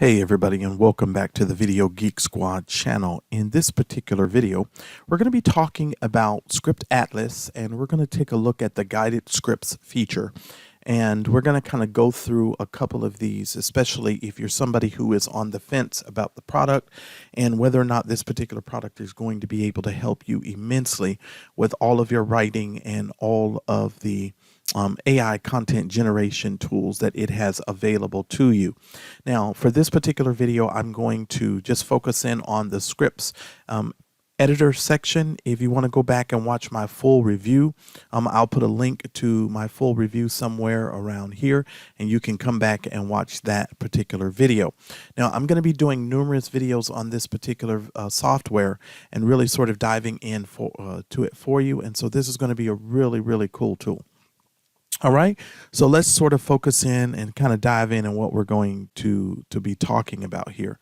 Hey everybody, and welcome back to the Video Geek Squad channel. In this particular video, we're going to be talking about Script Atlas, and we're going to take a look at the guided scripts feature. And we're going to kind of go through a couple of these, especially if you're somebody who is on the fence about the product and whether or not this particular product is going to be able to help you immensely with all of your writing and all of the AI content generation tools that it has available to you. Now, for this particular video, I'm going to just focus in on the scripts editor section. If you want to go back and watch my full review, I'll put a link to my full review somewhere around here, and you can come back and watch that particular video. Now, I'm going to be doing numerous videos on this particular software and really sort of diving in to it for you. And so this is going to be a really cool tool. All right, so let's sort of focus in and kind of dive in on what we're going to be talking about here.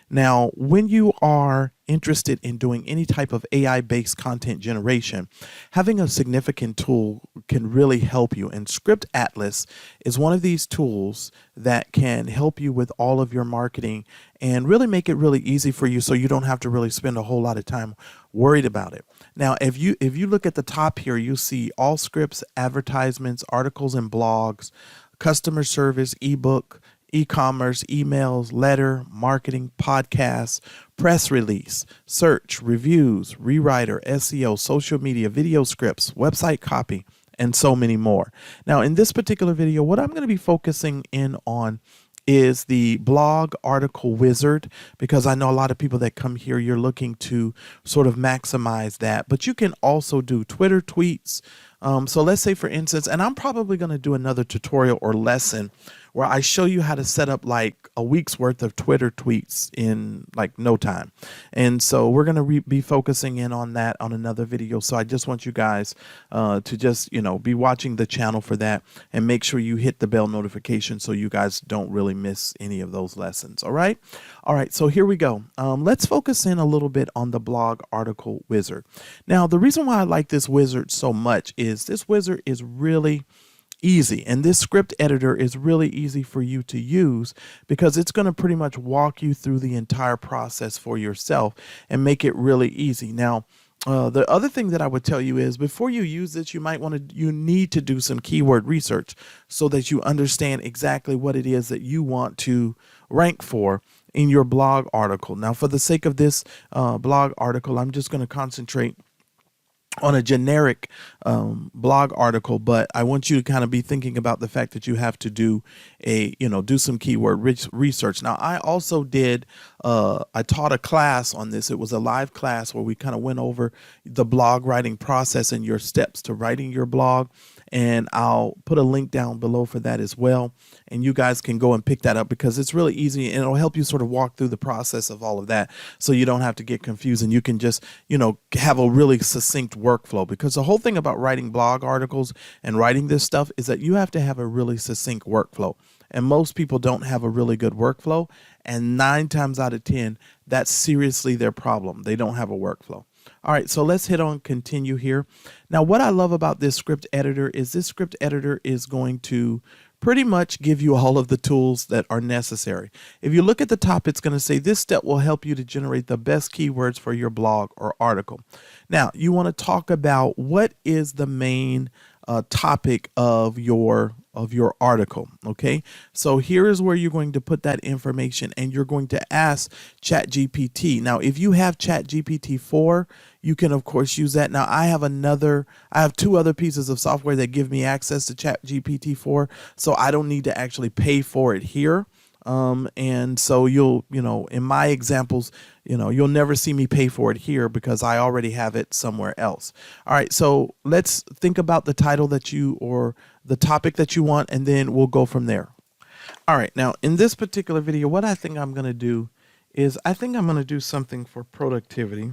Now, when you are interested in doing any type of AI-based content generation, having a significant tool can really help you. And Script Atlas is one of these tools that can help you with all of your marketing and really make it really easy for you so you don't have to really spend a whole lot of time worried about it. Now, if you look at the top here, you see all scripts, advertisements, articles and blogs, customer service, ebook, e-commerce, emails, letter, marketing, podcasts, press release, search, reviews, rewriter, SEO, social media, video scripts, website copy, and so many more. Now, in this particular video, what I'm going to be focusing in on is the blog article wizard, because I know a lot of people that come here, you're looking to sort of maximize that, but you can also do Twitter tweets. So let's say, for instance, and I'm probably going to do another tutorial or lesson where I show you how to set up like a week's worth of Twitter tweets in like no time. And so we're going to be focusing in on that on another video. So I just want you guys to just, be watching the channel for that, and make sure you hit the bell notification so you guys don't really miss any of those lessons. All right. All right. So here we go. Let's focus in a little bit on the blog article wizard. Now, the reason why I like this wizard so much is this wizard is really easy, and this script editor is really easy for you to use because it's going to pretty much walk you through the entire process for yourself and make it really easy. Now, the other thing that I would tell you is before you use this, you need to do some keyword research so that you understand exactly what it is that you want to rank for in your blog article. Now, for the sake of this blog article, I'm just going to concentrate on a generic blog article, but I want you to kind of be thinking about the fact that you have to do some keyword research. Now, I also I taught a class on this. It was a live class where we kind of went over the blog writing process and your steps to writing your blog. And I'll put a link down below for that as well. And you guys can go and pick that up because it's really easy and it'll help you sort of walk through the process of all of that so you don't have to get confused and you can just, have a really succinct workflow. Because the whole thing about writing blog articles and writing this stuff is that you have to have a really succinct workflow. And most people don't have a really good workflow. And 9 times out of 10, that's seriously their problem. They don't have a workflow. All right, so let's hit on continue here. Now, what I love about this script editor is this script editor is going to pretty much give you all of the tools that are necessary. If you look at the top, it's going to say this step will help you to generate the best keywords for your blog or article. Now, you want to talk about what is the main topic of your article. Okay, so here is where you're going to put that information, and you're going to ask ChatGPT. Now, if you have ChatGPT 4, you can of course use that. Now, I have 2 other pieces of software that give me access to ChatGPT 4, so I don't need to actually pay for it here. And so in my examples, you'll never see me pay for it here because I already have it somewhere else. All right, so let's think about the title or the topic that you want, and then we'll go from there. All right, now in this particular video, what I think I'm going to do is I'm going to do something for productivity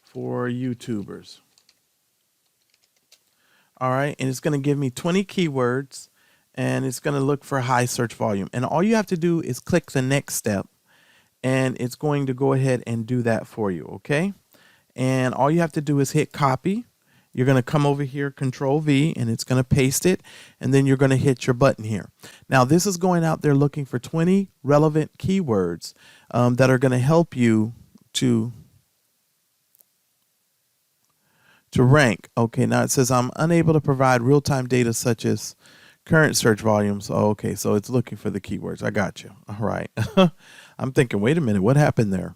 for YouTubers. All right, and it's going to give me 20 keywords. And it's going to look for high search volume. And all you have to do is click the next step, and it's going to go ahead and do that for you, okay? And all you have to do is hit copy, You're going to come over here, Control V, and it's going to paste it. And then you're going to hit your button here. Now, this is going out there looking for 20 relevant keywords that are going to help you to rank. Okay, now it says I'm unable to provide real-time data such as current search volumes. Oh, okay, so it's looking for the keywords. I got you. All right. I'm thinking, wait a minute, what happened there?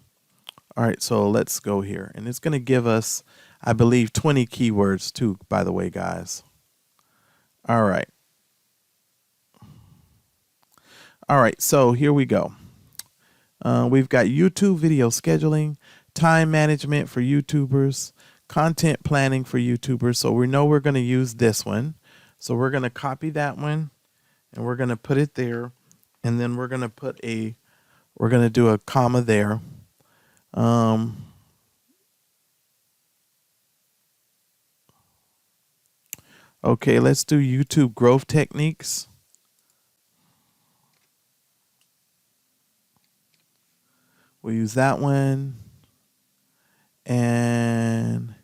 All right, so let's go here. And it's going to give us, I believe, 20 keywords too, by the way, guys. All right. All right, so here we go. We've got YouTube video scheduling, time management for YouTubers, content planning for YouTubers. So we know we're going to use this one. So we're going to copy that one and we're going to put it there. And then we're going to put we're going to do a comma there. Okay, let's do YouTube growth techniques. We'll use that one. And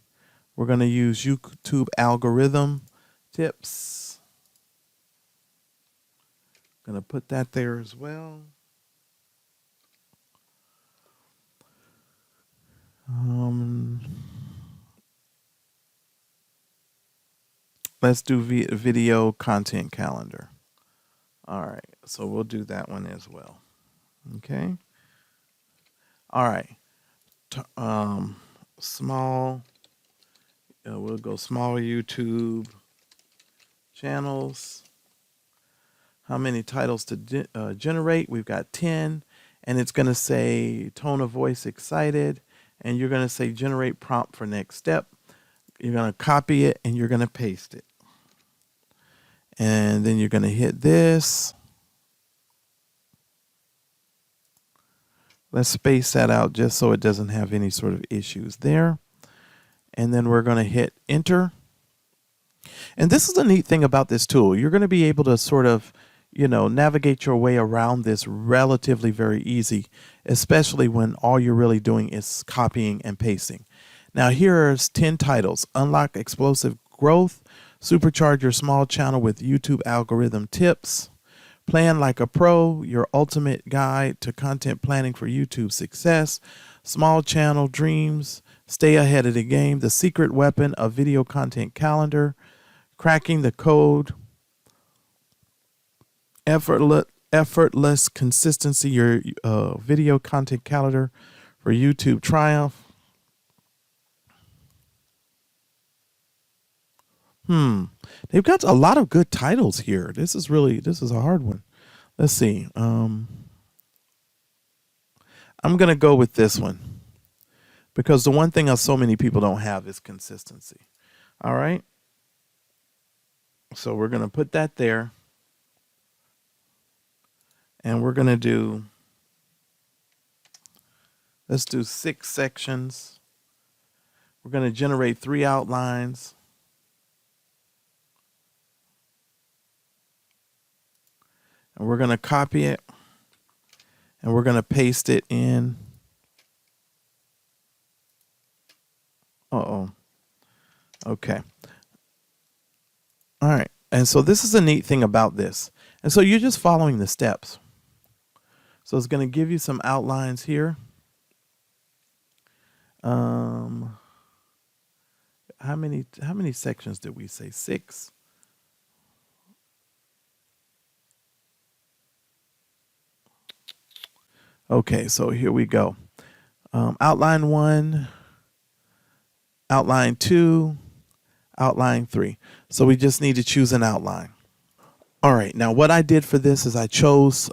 we're going to use YouTube algorithm tips. Going to put that there as well. Let's do video content calendar. All right, so we'll do that one as well. Okay. All right. Small. We'll go small YouTube channels. How many titles to generate? We've got 10, and it's going to say tone of voice excited, and you're going to say generate prompt for next step. You're going to copy it and you're going to paste it. And then you're going to hit this. Let's space that out just so it doesn't have any sort of issues there. And then we're going to hit enter. And this is the neat thing about this tool. You're going to be able to sort of, navigate your way around this relatively very easy, especially when all you're really doing is copying and pasting. Now here's 10 titles. Unlock explosive growth, supercharge your small channel with YouTube algorithm tips, plan like a pro, your ultimate guide to content planning for YouTube success, small channel dreams, stay ahead of the game, the secret weapon of video content calendar, cracking the code, effortless consistency, your video content calendar for YouTube triumph. They've got a lot of good titles here. This is a hard one. Let's see. I'm going to go with this one because the one thing that so many people don't have is consistency. All right. So we're going to put that there. And we're going to let's do 6 sections. We're going to generate 3 outlines. And we're going to copy it. And we're going to paste it in. Okay. All right. And so this is a neat thing about this. And so you're just following the steps. So it's going to give you some outlines here. How many sections did we say? 6. Okay, so here we go. Outline 1, outline 2, outline 3. So we just need to choose an outline. All right, now what I did for this is I chose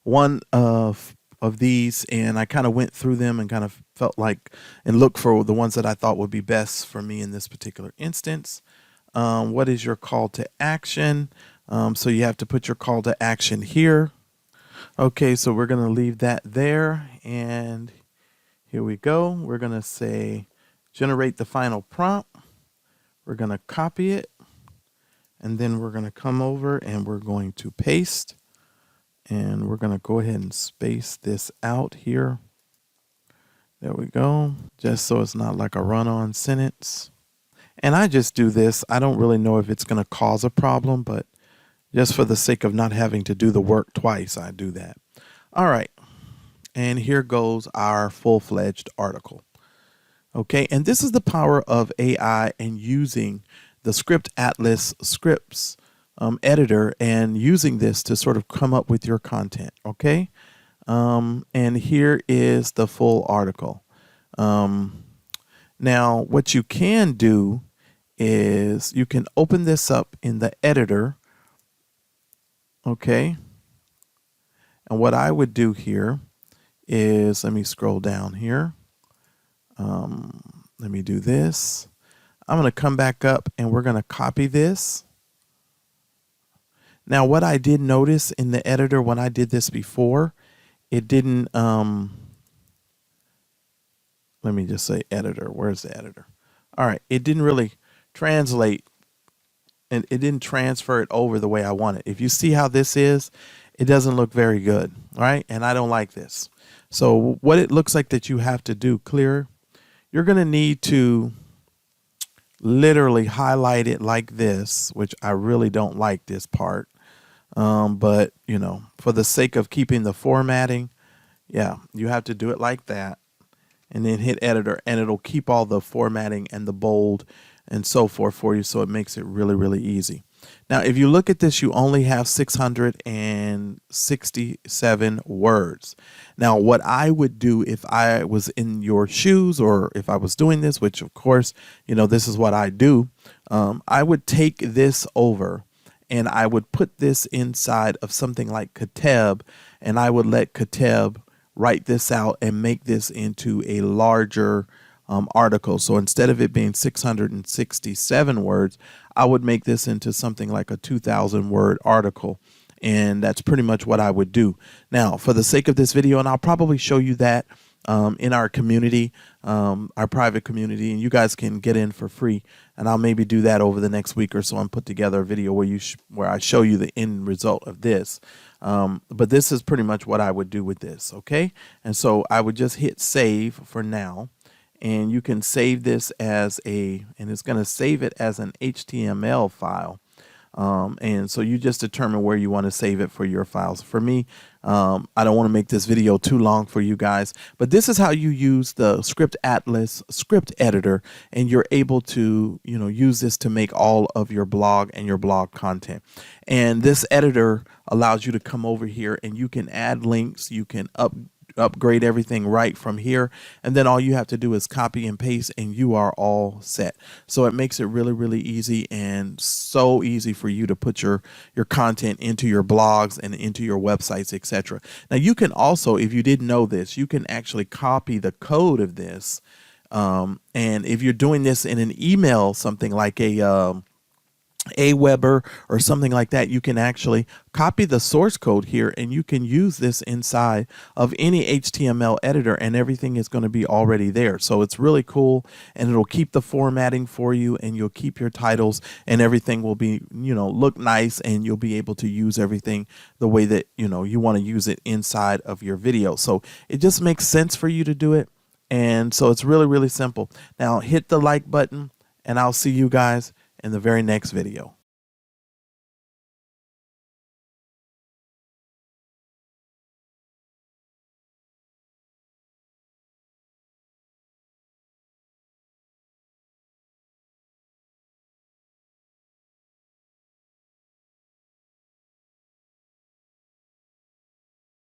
one of these, and I kind of went through them and kind of felt like and looked for the ones that I thought would be best for me in this particular instance. What is your call to action? So you have to put your call to action here. Okay, so we're going to leave that there, and here we go. We're going to say generate the final prompt. We're going to copy it, and then we're going to come over and we're going to paste, and we're going to go ahead and space this out here. There we go, just so it's not like a run-on sentence. And I just do this. I don't really know if it's going to cause a problem, but just for the sake of not having to do the work twice, I do that. All right. And here goes our full-fledged article. Okay, and this is the power of AI and using the Script Atlas scripts editor and using this to sort of come up with your content. Okay, and here is the full article. Now, what you can do is you can open this up in the editor. Okay, and what I would do here is, let me scroll down here. Let me do this. I'm going to come back up and we're going to copy this. Now, what I did notice in the editor when I did this before, it didn't, let me just say editor. Where's the editor? All right. It didn't really translate and it didn't transfer it over the way I want it. If you see how this is, it doesn't look very good, right? And I don't like this. So what it looks like that you have to do, clear, you're going to need to literally highlight it like this, which I really don't like this part. But, you know, for the sake of keeping the formatting, yeah, you have to do it like that. And then hit editor and it'll keep all the formatting and the bold and so forth for you. So it makes it really, really easy. Now, if you look at this, you only have 667 words. Now, what I would do if I was in your shoes or if I was doing this, which of course, you know, this is what I do. I would take this over and I would put this inside of something like Kateb, and I would let Kateb write this out and make this into a larger article. So instead of it being 667 words, I would make this into something like a 2,000 word article. And that's pretty much what I would do. Now, for the sake of this video, and I'll probably show you that in our community, our private community, and you guys can get in for free. And I'll maybe do that over the next week or so and put together a video where I show you the end result of this. But this is pretty much what I would do with this. Okay. And so I would just hit save for now. And you can save this as and it's going to save it as an HTML file. And so you just determine where you want to save it for your files. For me, I don't want to make this video too long for you guys, but this is how you use the Script Atlas script editor, and you're able to, you know, use this to make all of your blog and your blog content. And this editor allows you to come over here and you can add links, you can upgrade everything right from here, and then all you have to do is copy and paste and you are all set. So it makes it really, really easy, and so easy for you to put your content into your blogs and into your websites, etc. Now you can also, if you didn't know this, you can actually copy the code of this, and if you're doing this in an email, something like a Aweber or something like that, you can actually copy the source code here and you can use this inside of any HTML editor and everything is going to be already there. So it's really cool, and it'll keep the formatting for you, and you'll keep your titles, and everything will be, you know, look nice, and you'll be able to use everything the way that, you know, you want to use it inside of your video. So it just makes sense for you to do it. And so it's really, really simple. Now hit the like button, and I'll see you guys in the very next video.